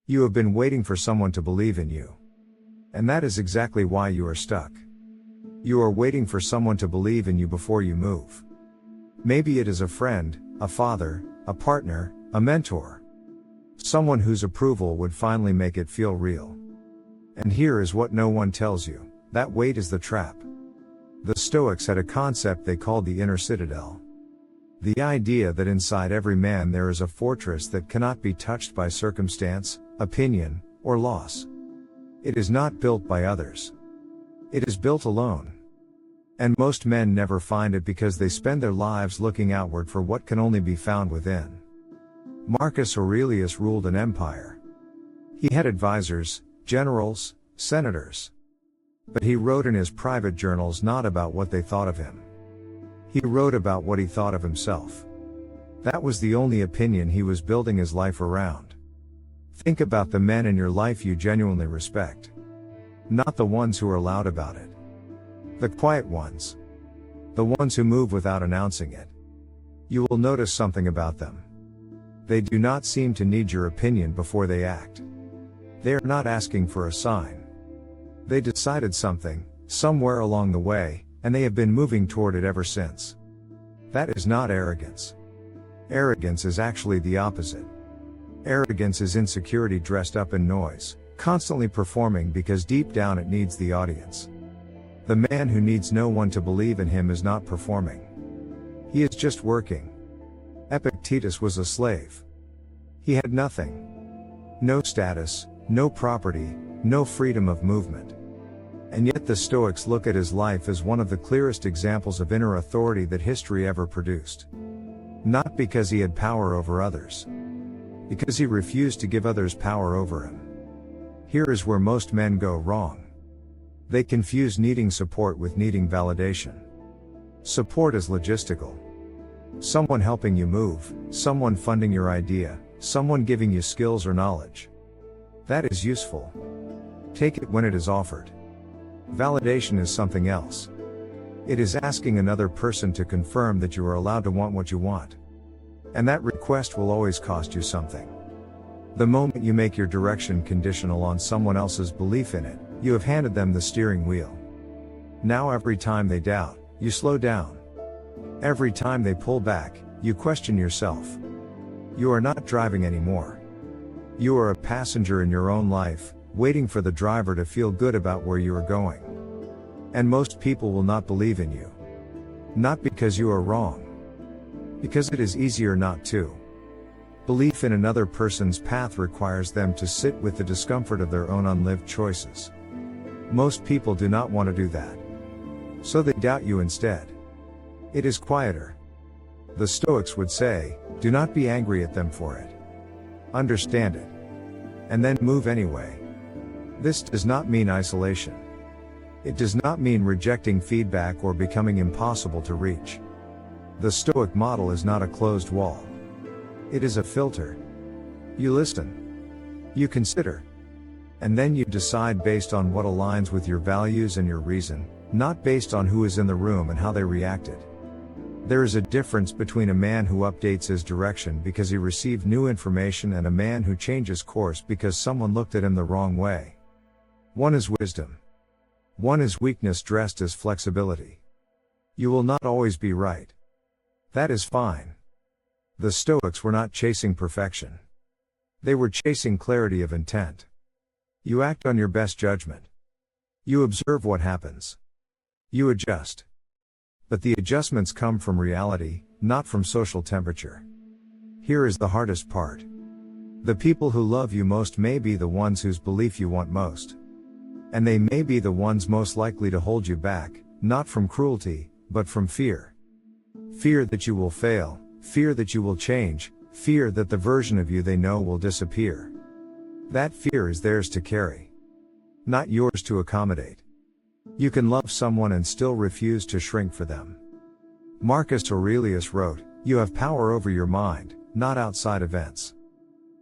You have been waiting for someone to believe in you. And that is exactly why you are stuck. You are waiting for someone to believe in you before you move. Maybe it is a friend, a father, a partner, a mentor. Someone whose approval would finally make it feel real. And here is what no one tells you: that wait is the trap. The Stoics had a concept they called the inner citadel. The idea that inside every man there is a fortress that cannot be touched by circumstance, opinion, or loss. It is not built by others. It is built alone. And most men never find it because they spend their lives looking outward for what can only be found within. Marcus Aurelius ruled an empire. He had advisors, generals, senators. But he wrote in his private journals not about what they thought of him. He wrote about what he thought of himself. That was the only opinion he was building his life around. Think about the men in your life you genuinely respect. Not the ones who are loud about it. The quiet ones. The ones who move without announcing it. You will notice something about them. They do not seem to need your opinion before they act. They are not asking for a sign. They decided something, somewhere along the way, and they have been moving toward it ever since. That is not arrogance. Arrogance is actually the opposite. Arrogance is insecurity dressed up in noise, constantly performing because deep down it needs the audience. The man who needs no one to believe in him is not performing. He is just working. Epictetus was a slave. He had nothing. No status, no property, no freedom of movement. And yet the Stoics look at his life as one of the clearest examples of inner authority that history ever produced. Not because he had power over others. Because he refused to give others power over him. Here is where most men go wrong. They confuse needing support with needing validation. Support is logistical. Someone helping you move, someone funding your idea, someone giving you skills or knowledge. That is useful. Take it when it is offered. Validation is something else. It is asking another person to confirm that you are allowed to want what you want. And that request will always cost you something. The moment you make your direction conditional on someone else's belief in it, you have handed them the steering wheel. Now every time they doubt, you slow down. Every time they pull back, you question yourself. You are not driving anymore. You are a passenger in your own life, waiting for the driver to feel good about where you are going. And most people will not believe in you. Not because you are wrong. Because it is easier not to. Belief in another person's path requires them to sit with the discomfort of their own unlived choices. Most people do not want to do that. So they doubt you instead. It is quieter. The Stoics would say, do not be angry at them for it. Understand it. And then move anyway. This does not mean isolation. It does not mean rejecting feedback or becoming impossible to reach. The Stoic model is not a closed wall. It is a filter. You listen. You consider. And then you decide based on what aligns with your values and your reason, not based on who is in the room and how they reacted. There is a difference between a man who updates his direction because he received new information and a man who changes course because someone looked at him the wrong way. One is wisdom. One is weakness dressed as flexibility. You will not always be right. That is fine. The Stoics were not chasing perfection. They were chasing clarity of intent. You act on your best judgment. You observe what happens. You adjust. But the adjustments come from reality, not from social temperature. Here is the hardest part. The people who love you most may be the ones whose belief you want most. And they may be the ones most likely to hold you back, not from cruelty, but from fear. Fear that you will fail, fear that you will change, fear that the version of you they know will disappear. That fear is theirs to carry. Not yours to accommodate. You can love someone and still refuse to shrink for them. Marcus Aurelius wrote, "You have power over your mind, not outside events."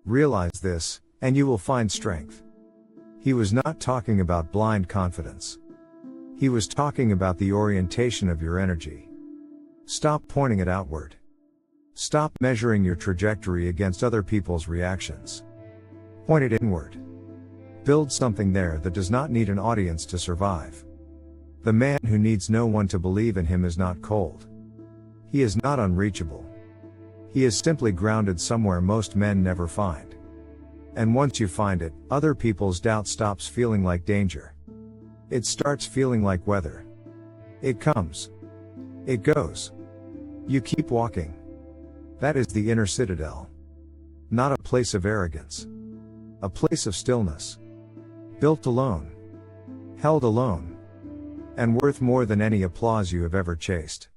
Realize this, and you will find strength. He was not talking about blind confidence. He was talking about the orientation of your energy. Stop pointing it outward. Stop measuring your trajectory against other people's reactions. Point it inward. Build something there that does not need an audience to survive. The man who needs no one to believe in him is not cold. He is not unreachable. He is simply grounded somewhere most men never find. And once you find it, other people's doubt stops feeling like danger. It starts feeling like weather. It comes. It goes. You keep walking. That is the inner citadel. Not a place of arrogance. A place of stillness. Built alone. Held alone. And worth more than any applause you have ever chased.